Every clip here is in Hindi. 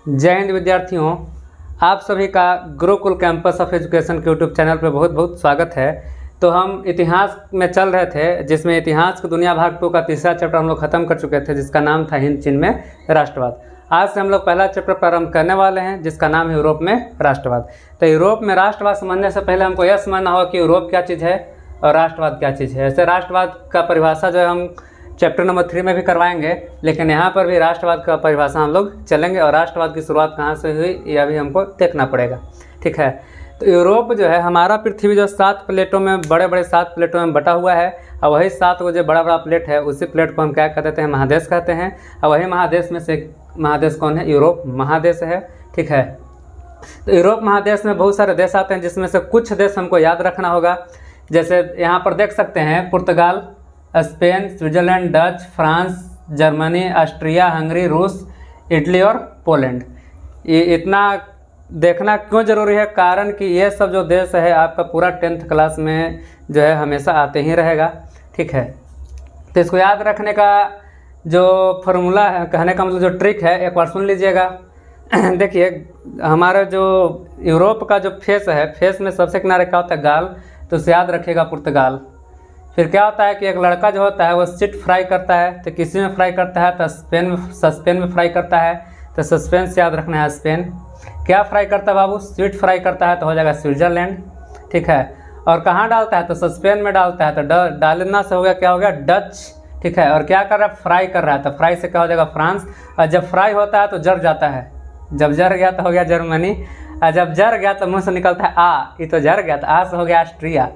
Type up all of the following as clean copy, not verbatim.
जय हिंद विद्यार्थियों, आप सभी का गुरुकुल कैंपस ऑफ एजुकेशन के यूट्यूब चैनल पर बहुत बहुत स्वागत है। तो हम इतिहास में चल रहे थे, जिसमें इतिहास की दुनिया भाग 2 का तीसरा चैप्टर हम लोग खत्म कर चुके थे, जिसका नाम था हिंद चीन में राष्ट्रवाद। आज से हम लोग पहला चैप्टर प्रारंभ करने वाले हैं, जिसका नाम है यूरोप में राष्ट्रवाद। तो यूरोप में राष्ट्रवाद समझने से पहले हमको यह समझना होगा कि यूरोप क्या चीज़ है और राष्ट्रवाद क्या चीज़ है। ऐसे राष्ट्रवाद का परिभाषा जो है हम चैप्टर नंबर 3 में भी करवाएंगे, लेकिन यहाँ पर भी राष्ट्रवाद का परिभाषा हम लोग चलेंगे और राष्ट्रवाद की शुरुआत कहाँ से हुई यह भी हमको देखना पड़ेगा। ठीक है, तो यूरोप जो है हमारा पृथ्वी जो 7 प्लेटों में बड़े बड़े 7 प्लेटों में बटा हुआ है, और वही 7 जो बड़ा बड़ा प्लेट है उसी प्लेट को हम क्या कहते हैं, महादेश कहते हैं। और वही महादेश में से महादेश कौन है, यूरोप महादेश है। ठीक है, तो यूरोप महादेश में बहुत सारे देश आते हैं, जिसमें से कुछ देश हमको याद रखना होगा। जैसे यहाँ पर देख सकते हैं Portugal, Spain, Switzerland, Dutch, France, Germany, Austria, Hungary, रूस, इटली और पोलैंड। ये इतना देखना क्यों ज़रूरी है, कारण कि ये सब जो देश है आपका पूरा 10th क्लास में जो है हमेशा आते ही रहेगा। ठीक है, तो इसको याद रखने का जो फार्मूला है, कहने का मतलब जो ट्रिक है, एक बार सुन लीजिएगा। देखिए, हमारा जो यूरोप का जो फेस है, फेस में सबसे किनारे क्या होता है, गाल, तो उसे याद रखिएगा पुर्तगाल। फिर क्या होता है कि एक लड़का जो होता है वो सीट फ्राई करता है, तो किसी में फ्राई करता है, तो सस्पेन में फ्राई करता है, तो सस्पेन से याद रखना है स्पेन। क्या फ्राई करता है बाबू, स्वीट फ्राई करता है, तो हो जाएगा स्विट्जरलैंड। ठीक है, और कहाँ डालता है, तो सस्पेन में डालता है, तो डालना से हो गया, क्या हो गया, डच। ठीक है, और क्या कर रहा है, फ्राई कर रहा है, तो फ्राई से क्या हो जाएगा, फ्रांस। और जब फ्राई होता है तो जर जाता है, जब जर गया तो हो गया जर्मनी, और जब जर गया तो मुँह से निकलता है आ, ये तो जर गया, तो आ से हो गया ऑस्ट्रिया।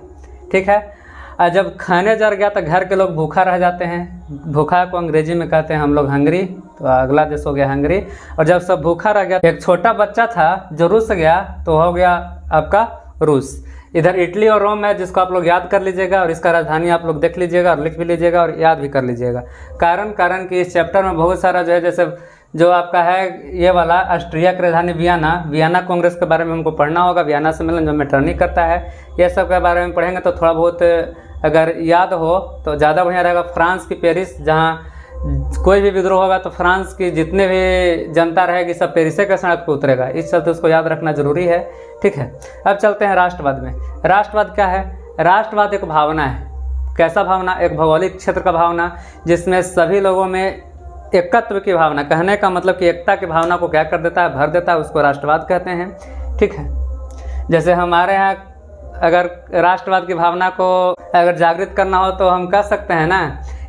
ठीक है, और जब खाने जर गया तो घर के लोग भूखा रह जाते हैं, भूखा को अंग्रेजी में कहते हैं हम लोग हंगरी, तो अगला देश हो गया हंगरी। और जब सब भूखा रह गया, एक छोटा बच्चा था जो रूस गया, तो हो गया आपका रूस। इधर इटली और रोम है, जिसको आप लोग याद कर लीजिएगा, और इसका राजधानी आप लोग देख लीजिएगा और लिख भी लीजिएगा और याद भी कर लीजिएगा। कारण कि इस चैप्टर में बहुत सारा जो है, जैसे जो आपका है ये वाला ऑस्ट्रिया की राजधानी वियना कांग्रेस के बारे में हमको पढ़ना होगा, वियना सम्मेलन जो मेटरनी करता है, ये सब के बारे में पढ़ेंगे तो थोड़ा बहुत अगर याद हो तो ज़्यादा बढ़िया रहेगा। फ्रांस की पेरिस, जहाँ कोई भी विद्रोह होगा तो फ्रांस की जितने भी जनता रहेगी सब पेरिस के सड़क पर उतरेगा, इस चलते उसको याद रखना जरूरी है। ठीक है, अब चलते हैं राष्ट्रवाद में। राष्ट्रवाद क्या है, राष्ट्रवाद एक भावना है। कैसा भावना, एक भौगोलिक क्षेत्र का भावना, जिसमें सभी लोगों में एकत्व की भावना, कहने का मतलब कि एकता की भावना को क्या कर देता है, भर देता है, उसको राष्ट्रवाद कहते हैं। ठीक है, जैसे हमारे यहाँ अगर राष्ट्रवाद की भावना को अगर जागृत करना हो तो हम कह सकते हैं ना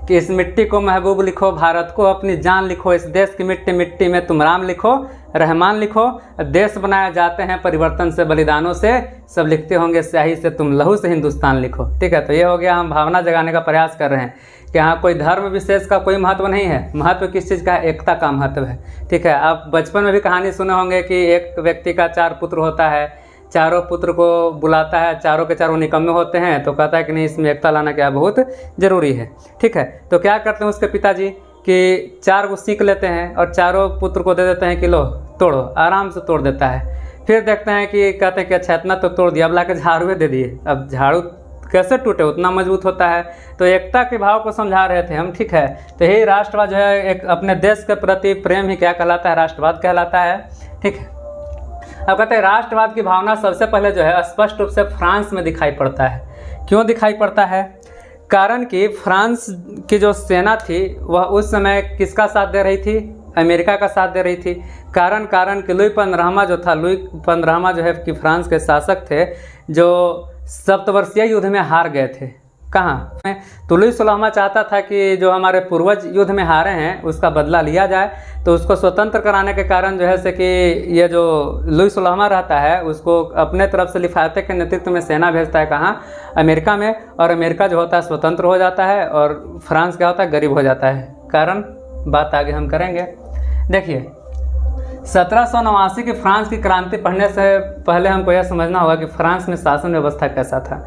कि इस मिट्टी को महबूब लिखो, भारत को अपनी जान लिखो, इस देश की मिट्टी मिट्टी में तुम राम लिखो, रहमान लिखो, देश बनाए जाते हैं परिवर्तन से बलिदानों से, सब लिखते होंगे स्याही से, तुम लहू से हिंदुस्तान लिखो। ठीक है, तो ये हो गया, हम भावना जगाने का प्रयास कर रहे हैं कि हाँ कोई धर्म विशेष का कोई महत्व नहीं है, महत्व किस चीज़ का है, एकता का महत्व है। ठीक है, आप बचपन में भी कहानी सुने होंगे कि एक व्यक्ति का 4 पुत्र होता है, चारों पुत्र को बुलाता है, चारों के चारों निकम्मे होते हैं, तो कहता है कि नहीं, इसमें एकता लाना क्या बहुत ज़रूरी है। ठीक है, तो क्या करते हैं उसके पिताजी कि 4 को सीख लेते हैं और चारों पुत्र को दे देते हैं कि लो तोड़ो, आराम से तोड़ देता है। फिर देखते हैं कि कहते हैं कि अच्छा इतना तो तोड़ दिया, अब ला के झाड़ू दे दिए, अब झाड़ू कैसे टूटे, उतना मजबूत होता है। तो एकता के भाव को समझा रहे थे हम। ठीक है, तो यही राष्ट्रवाद जो है, एक अपने देश के प्रति प्रेम ही क्या कहलाता है, राष्ट्रवाद कहलाता है। ठीक है, अब कहते हैं राष्ट्रवाद की भावना सबसे पहले जो है स्पष्ट रूप से फ्रांस में दिखाई पड़ता है। क्यों दिखाई पड़ता है, कारण कि फ्रांस की जो सेना थी वह उस समय किसका साथ दे रही थी, अमेरिका का साथ दे रही थी। कारण कि लुई 15वां जो था, लुई 15वां जो है कि फ्रांस के शासक थे, जो सप्तवर्षीय युद्ध में हार गए थे। कहाँ, तो लुई 16वां चाहता था कि जो हमारे पूर्वज युद्ध में हारे हैं उसका बदला लिया जाए, तो उसको स्वतंत्र कराने के कारण जो है से कि ये जो लुई 16वां रहता है उसको अपने तरफ से लिफाफे के नेतृत्व में सेना भेजता है, कहाँ, अमेरिका में, और अमेरिका जो होता है स्वतंत्र हो जाता है और फ्रांस क्या होता है, गरीब हो जाता है। कारण बात आगे हम करेंगे। देखिए, 1789 की फ्रांस की क्रांति पढ़ने से पहले हमको यह समझना होगा कि फ्रांस में शासन व्यवस्था कैसा था।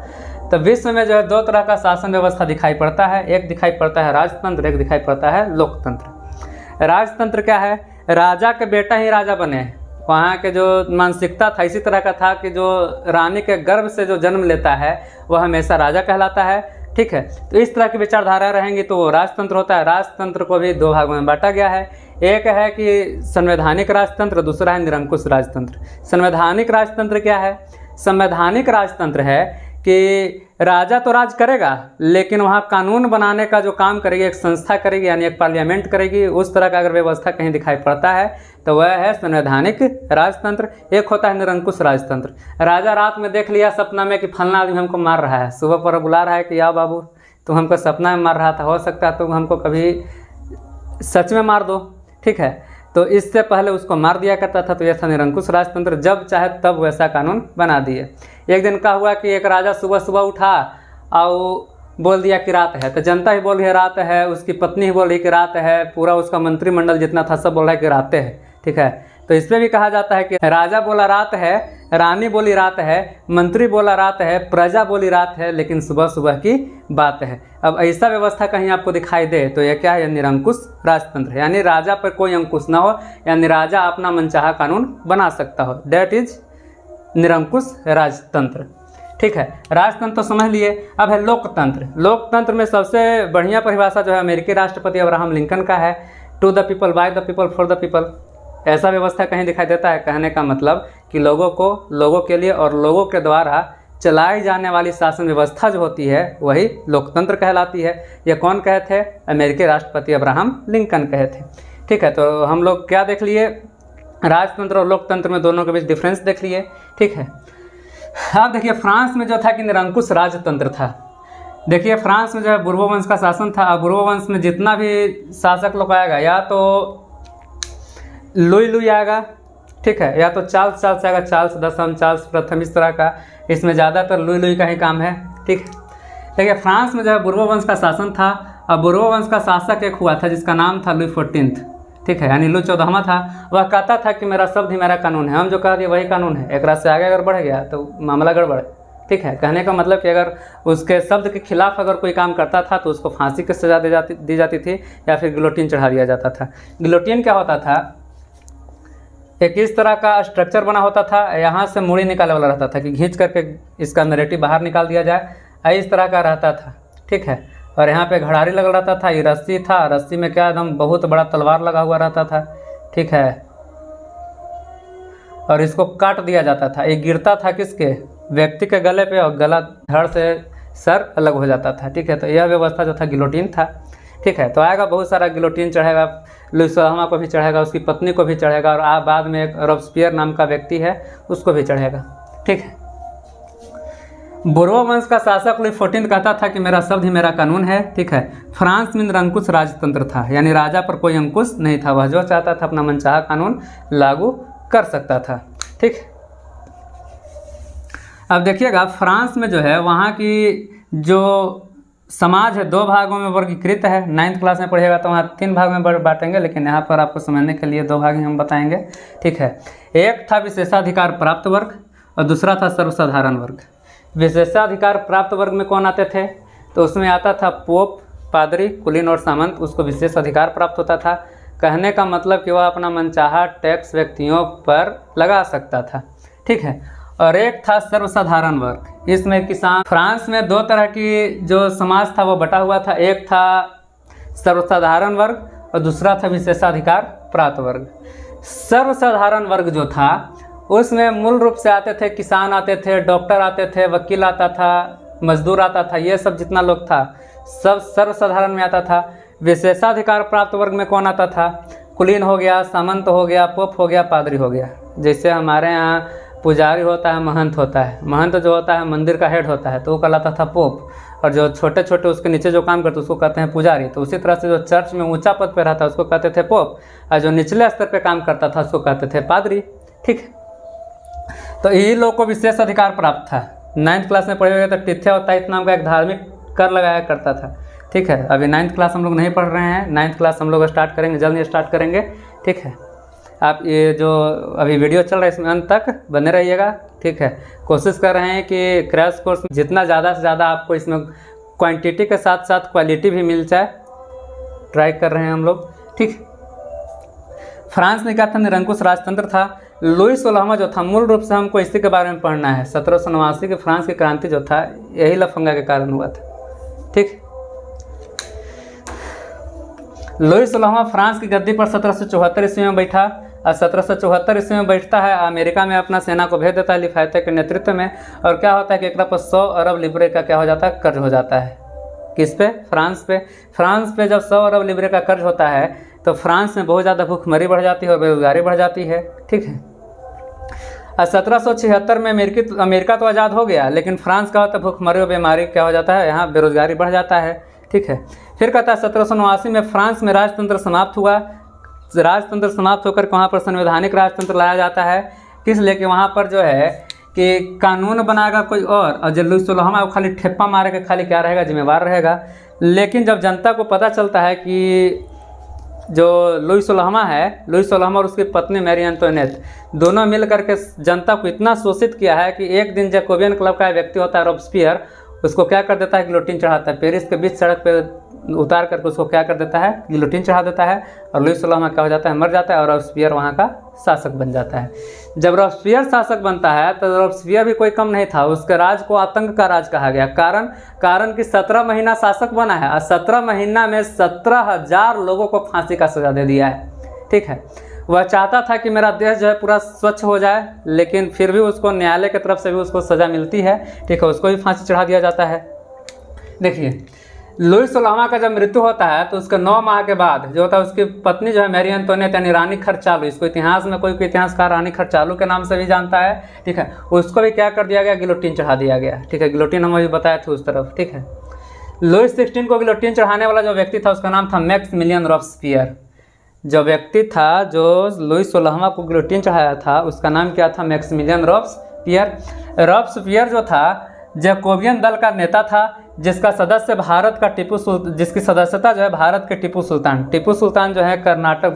तो विश्व में जो है 2 तरह का शासन व्यवस्था दिखाई पड़ता है, एक दिखाई पड़ता है राजतंत्र, एक दिखाई पड़ता है लोकतंत्र। राजतंत्र क्या है, राजा के बेटा ही राजा बने, वहाँ के जो मानसिकता था इसी तरह का था कि जो रानी के गर्भ से जो जन्म लेता है वह हमेशा राजा कहलाता है। ठीक है, तो इस तरह की विचारधारा रहेंगी तो वो राजतंत्र होता है। राजतंत्र को भी 2 भागों में बांटा गया है, एक है कि संवैधानिक राजतंत्र, दूसरा है निरंकुश राजतंत्र। संवैधानिक राजतंत्र क्या है? संवैधानिक राजतंत्र है कि राजा तो राज करेगा, लेकिन वहाँ कानून बनाने का जो काम करेगी एक संस्था करेगी, यानी एक पार्लियामेंट करेगी। उस तरह का अगर व्यवस्था कहीं दिखाई पड़ता है तो वह है संवैधानिक राजतंत्र। एक होता है निरंकुश राजतंत्र। राजा रात में देख लिया सपना में कि फलना आदमी हमको मार रहा है, सुबह पर बुला रहा है कि या बाबू तुम हमको सपना में मार रहा था, हो सकता है तुम हमको कभी सच में मार दो, ठीक है। तो इससे पहले उसको मार दिया करता था। तो यह था निरंकुश राजतंत्र, जब चाहे तब वैसा कानून बना दिए। एक दिन का हुआ कि एक राजा सुबह सुबह उठा और बोल दिया कि रात है, तो जनता ही बोल रही है रात है, उसकी पत्नी ही बोल रही कि रात है, पूरा उसका मंत्रिमंडल जितना था सब बोल रहा है कि रात है, ठीक है। तो इसमें भी कहा जाता है कि राजा बोला रात है, रानी बोली रात है, मंत्री बोला रात है, प्रजा बोली रात है, लेकिन सुबह सुबह की बात है। अब ऐसा व्यवस्था कहीं आपको दिखाई दे तो यह क्या है? निरंकुश राजतंत्र है, यानी राजा पर कोई अंकुश ना हो, यानी राजा अपना मनचाहा कानून बना सकता हो। दैट इज निरंकुश राजतंत्र, ठीक है। राजतंत्र तो समझ लिए। अब है लोकतंत्र। लोकतंत्र में सबसे बढ़िया परिभाषा जो है अमेरिकी राष्ट्रपति अब्राहम लिंकन का है, to the people, by the people, for the people. ऐसा व्यवस्था कहीं दिखाई देता है? कहने का मतलब कि लोगों को, लोगों के लिए और लोगों के द्वारा चलाई जाने वाली शासन व्यवस्था जो होती है वही लोकतंत्र कहलाती है। ये कौन कहे थे? अमेरिकी राष्ट्रपति अब्राहम लिंकन कहे थे, ठीक है। तो हम लोग क्या देख लिए? राजतंत्र और लोकतंत्र में दोनों के बीच डिफरेंस देख लिए, ठीक है। अब देखिए फ्रांस में जो था कि निरंकुश राजतंत्र था। देखिए फ्रांस में जो है बुर्बो वंश का शासन था। बुर्बो वंश में जितना भी शासक लोग आएगा, या तो लुई आएगा, ठीक है, या तो चार्ल्स आएगा, चार्ल्स दसम, चार्ल्स प्रथम, इस तरह का। इसमें ज़्यादातर लुई का ही काम है, ठीक है। देखिए फ्रांस में जो है बुर्बो वंश का शासन था। अब बुर्बो वंश का शासक एक हुआ था जिसका नाम था लुई 14, ठीक है, यानी लुई 14वां था। वह कहता था कि मेरा शब्द ही मेरा कानून है, हम जो कह दिए वही कानून है। एक रात से आगे अगर बढ़ गया तो मामला गड़बड़, ठीक है। कहने का मतलब कि अगर उसके शब्द के खिलाफ अगर कोई काम करता था तो उसको फांसी की सज़ा दी जाती थी, या फिर गिलोटिन चढ़ा दिया जाता था। गिलोटिन क्या होता था? एक इस तरह का स्ट्रक्चर बना होता था, यहाँ से मूड़ी निकाले वाला रहता था कि खींच करके इसका नरेटिव बाहर निकाल दिया जाए, इस तरह का रहता था, ठीक है। और यहाँ पे घड़ारी लगा रहता था, ये रस्सी था, रस्सी में क्या एकदम बहुत बड़ा तलवार लगा हुआ रहता था, ठीक है। और इसको काट दिया जाता था। ये गिरता था किसके? व्यक्ति के गले पे, और गला धड़ से सर अलग हो जाता था, ठीक है। तो यह व्यवस्था जो था गिलोटिन था, ठीक है। तो आएगा बहुत सारा गिलोटिन चढ़ेगा, लुई 16वां को भी चढ़ेगा, उसकी पत्नी को भी चढ़ेगा, और बाद में एक रॉबस्पियर नाम का व्यक्ति है उसको भी चढ़ेगा, ठीक है। बुर्बो वंश का शासक लुई 14 कहता था कि मेरा शब्द ही मेरा कानून है, ठीक है। फ्रांस में निरंकुश राजतंत्र था, यानी राजा पर कोई अंकुश नहीं था, वह जो चाहता था अपना मनचाहा कानून लागू कर सकता था, ठीक। अब देखिएगा फ्रांस में जो है वहाँ की जो समाज है 2 भागों में वर्गीकृत है। 9th क्लास में पढ़िएगा तो वहाँ 3 भाग में बांटेंगे, लेकिन यहाँ पर आपको समझने के लिए 2 भाग ही हम बताएंगे, ठीक है। एक था विशेषाधिकार प्राप्त वर्ग और दूसरा था सर्वसाधारण वर्ग। विशेषाधिकार प्राप्त वर्ग में कौन आते थे? तो उसमें आता था पोप, पादरी, कुलीन और सामंत, उसको विशेष अधिकार प्राप्त होता था। कहने का मतलब कि वह अपना मनचाहा टैक्स व्यक्तियों पर लगा सकता था, ठीक है। और एक था सर्वसाधारण वर्ग, इसमें किसान। फ्रांस में 2 तरह की जो समाज था वो बटा हुआ था, एक था सर्वसाधारण वर्ग और दूसरा था विशेषाधिकार प्राप्त वर्ग। सर्वसाधारण वर्ग जो था उसमें मूल रूप से आते थे किसान, आते थे डॉक्टर, आते थे वकील, आता था मजदूर, आता था, ये सब जितना लोग था सब सर्वसाधारण में आता था। विशेषाधिकार प्राप्त वर्ग में कौन आता था? कुलीन हो गया, सामंत हो गया, पोप हो गया, पादरी हो गया। जैसे हमारे यहाँ पुजारी होता है, महंत होता है, महंत जो होता है मंदिर का हेड होता है तो वो कहलाता था पोप, और जो छोटे छोटे उसके नीचे जो काम करते उसको कहते हैं पुजारी। तो उसी तरह से जो चर्च में ऊंचा पद पे रहता है उसको कहते थे पोप, और जो निचले स्तर पे काम करता था उसको कहते थे पादरी, ठीक। तो यही लोग को विशेष अधिकार प्राप्त था। 9th क्लास में पढ़े हुए तो टिथ्या होता है नाम का एक धार्मिक कर लगाया करता था, ठीक है। अभी 9th क्लास हम लोग नहीं पढ़ रहे हैं, 9th क्लास हम लोग स्टार्ट करेंगे, जल्द स्टार्ट करेंगे, ठीक है। आप ये जो अभी वीडियो चल रहा है इसमें अंत तक बने रहिएगा, ठीक है। कोशिश कर रहे हैं कि क्रैश कोर्स जितना ज़्यादा से ज़्यादा आपको इसमें क्वांटिटी के साथ साथ क्वालिटी भी मिल जाए, ट्राई कर रहे हैं हम लोग, ठीक। फ्रांस में क्या था? निरंकुश राजतंत्र था। लुई 16वां जो था मूल रूप से हमको इसी के बारे में पढ़ना है। 1789 के फ्रांस की क्रांति जो था यही लफंगा के कारण हुआ था, ठीक। लुईस 16वां फ्रांस की गद्दी पर 1774 ईस्वी में बैठा और 1774 ईस्वी में बैठता है। अमेरिका में अपना सेना को भेज देता है लिफायते के नेतृत्व में। और क्या होता है कि एक पर 100 अरब लिब्रे का क्या हो जाता है, कर्ज हो जाता है। किस पे? फ्रांस पे। फ्रांस पे जब 100 अरब लिब्रे का कर्ज होता है तो फ्रांस में बहुत ज़्यादा भूखमरी बढ़ जाती है और बेरोजगारी बढ़ जाती है। ठीक है। 1776 में अमेरिका तो आज़ाद हो गया, लेकिन फ्रांस का होता है भूखमरी और बीमारी क्या हो जाता है, यहाँ बेरोजगारी बढ़ जाता है। ठीक है। फिर कहता है 1789 में फ्रांस में राजतंत्र समाप्त हुआ। राजतंत्र समाप्त होकर वहाँ पर संवैधानिक राजतंत्र लाया जाता है। किस लिए? कि वहाँ पर जो है कि कानून बनाएगा कोई और जो लुईस 16वां वो खाली ठेप्पा मारे के खाली क्या रहेगा, जिम्मेवार रहेगा। लेकिन जब जनता को पता चलता है कि जो लुईस 16वां है, लुईस 16वां और उसकी पत्नी मैरी एंटोनेट दोनों मिल करके जनता को इतना शोषित किया है कि एक दिन जैकोबियन क्लब का व्यक्ति होता है रॉबस्पियर, उसको क्या कर देता है, गिलोटिन चढ़ाता है। पेरिस के बीच सड़क पे उतार करके उसको क्या कर देता है, गिलोटिन चढ़ा देता है। और लुईस 16वां क्या हो जाता है, मर जाता है और रॉबस्पियर वहाँ का शासक बन जाता है। जब रॉबस्पियर शासक बनता है तो रॉबस्पियर भी कोई कम नहीं था, उसके राज को आतंक का राज कहा गया। कारण कि 17 महीना शासक बना है और 17 महीना में 17,000 लोगों को फांसी का सजा दे दिया है। ठीक है। वह चाहता था कि मेरा देश जो है पूरा स्वच्छ हो जाए, लेकिन फिर भी उसको न्यायालय की तरफ से भी उसको सज़ा मिलती है। ठीक है। उसको भी फांसी चढ़ा दिया जाता है। देखिए, लुईस 16वां का जब मृत्यु होता है तो उसके 9 माह के बाद जो होता है उसकी पत्नी जो है मैरी एंटोनेट यानी रानी खर्चालू, इसको इतिहास में कोई इतिहासकार रानी खर्चालू के नाम से भी जानता है। ठीक है। उसको भी क्या कर दिया गया, गिलोटिन चढ़ा दिया गया। ठीक है। गिलोटिन हम अभी बताए थे उस तरफ। ठीक है। लुईस 16 को गिलोटिन चढ़ाने वाला जो व्यक्ति था उसका नाम था मैक्सिमिलियन रॉबस्पियर। जो व्यक्ति था जो लुईस 16वां को गिलोटिन चढ़ाया था उसका नाम क्या था, मैक्सिमिलियन रॉबस्पियर। रॉबस्पियर जो था जैकोबियन दल का नेता था, जिसका सदस्य भारत का जिसकी सदस्यता जो है भारत के टीपू सुल्तान जो है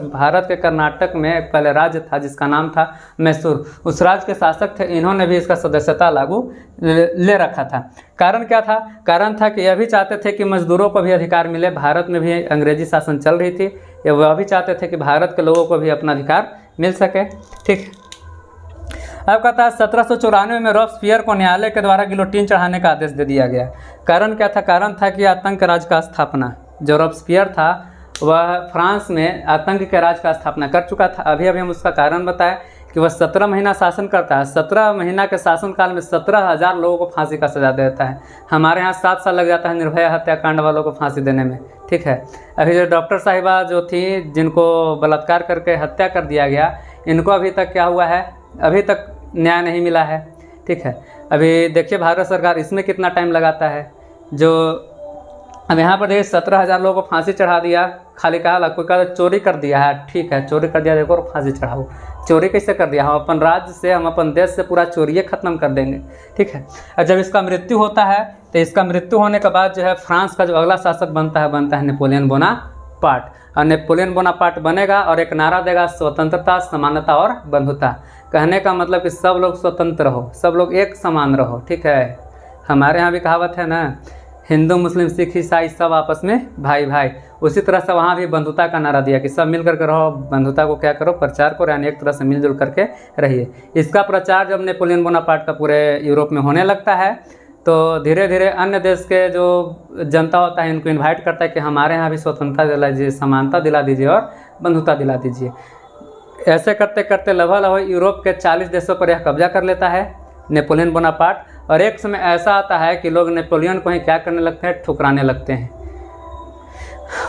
भारत के कर्नाटक में एक पहले राज्य था जिसका नाम था मैसूर, उस राज्य के शासक थे। इन्होंने भी इसका सदस्यता लागू ले रखा था। कारण क्या था? कारण था कि यह भी चाहते थे कि मजदूरों को भी अधिकार मिले। भारत में भी अंग्रेजी शासन चल रही थी, वह भी चाहते थे कि भारत के लोगों को भी अपना अधिकार मिल सके। ठीक। अब कहता है 1794 में रॉबस्पियर को न्यायालय के द्वारा गिलोटिन चढ़ाने का आदेश दे दिया गया। कारण क्या था? कारण था कि आतंक राज का स्थापना, जो रॉबस्पियर था वह फ्रांस में आतंक के राज का स्थापना कर चुका था। अभी हम उसका कारण बताएं कि वह 17 महीना शासन करता है। 17 महीना के शासनकाल में 17,000 लोगों को फांसी का सजा देता है। हमारे यहाँ 7 साल लग जाता है निर्भया हत्याकांड वालों को फांसी देने में। ठीक है। अभी जो डॉक्टर साहिबा जो थी जिनको बलात्कार करके हत्या कर दिया गया, इनको अभी तक क्या हुआ है, अभी तक न्याय नहीं मिला है। ठीक है। अभी देखिए भारत सरकार इसमें कितना टाइम लगाता है। जो अब यहाँ पर देखिए 17,000 लोगों को फांसी चढ़ा दिया, खाली कहा कोई कहा चोरी कर दिया है। ठीक है, चोरी कर दिया, देखो फांसी चढ़ाओ। चोरी कैसे कर दिया? हम अपन राज्य से, हम अपन देश से पूरा चोरी ख़त्म कर देंगे। ठीक है। और जब इसका मृत्यु होता है तो इसका मृत्यु होने के बाद जो है फ्रांस का जो अगला शासक बनता है नेपोलियन बोनापार्ट। और नेपोलियन बोनापार्ट बनेगा और एक नारा देगा, स्वतंत्रता, समानता और बंधुता। कहने का मतलब कि सब लोग स्वतंत्र हो, सब लोग एक समान रहो। ठीक है। हमारे यहाँ भी कहावत है ना, हिंदू मुस्लिम सिख ईसाई सब आपस में भाई भाई। उसी तरह से वहाँ भी बंधुता का नारा दिया कि सब मिल करके रहो, बंधुता को क्या करो, प्रचार करो, यानी एक तरह से मिलजुल करके रहिए। इसका प्रचार जब नेपोलियन बोनापार्ट का पूरे यूरोप में होने लगता है तो धीरे धीरे अन्य देश के जो जनता होता है इनको इन्वाइट करता है कि हमारे यहाँ भी स्वतंत्रता दिला दीजिए, समानता दिला दीजिए और बंधुता दिला दीजिए। ऐसे करते करते लगभग यूरोप के 40 देशों पर यह कब्जा कर लेता है नेपोलियन बोनापार्ट। और एक समय ऐसा आता है कि लोग नेपोलियन को ही क्या करने लगते हैं, ठुकराने लगते हैं।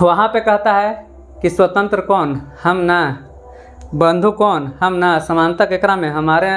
वहाँ पे कहता है कि स्वतंत्र कौन, हम ना, बंधु कौन, हम ना, समानता केकरा में, हमारे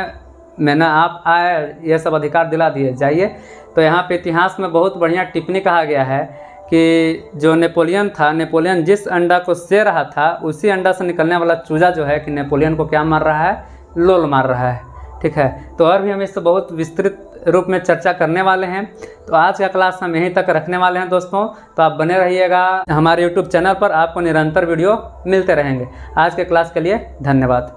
में ना, आप आए ये सब अधिकार दिला दिए जाइए। तो यहाँ पे इतिहास में बहुत बढ़िया टिप्पणी कहा गया है कि जो नेपोलियन था, नेपोलियन जिस अंडा को से रहा था उसी अंडा से निकलने वाला चूजा जो है कि नेपोलियन को क्या मार रहा है, लोल मार रहा है। ठीक है। तो और भी हम इससे बहुत विस्तृत रूप में चर्चा करने वाले हैं। तो आज का क्लास हम यहीं तक रखने वाले हैं दोस्तों। तो आप बने रहिएगा हमारे YouTube चैनल पर, आपको निरंतर वीडियो मिलते रहेंगे। आज के क्लास के लिए धन्यवाद।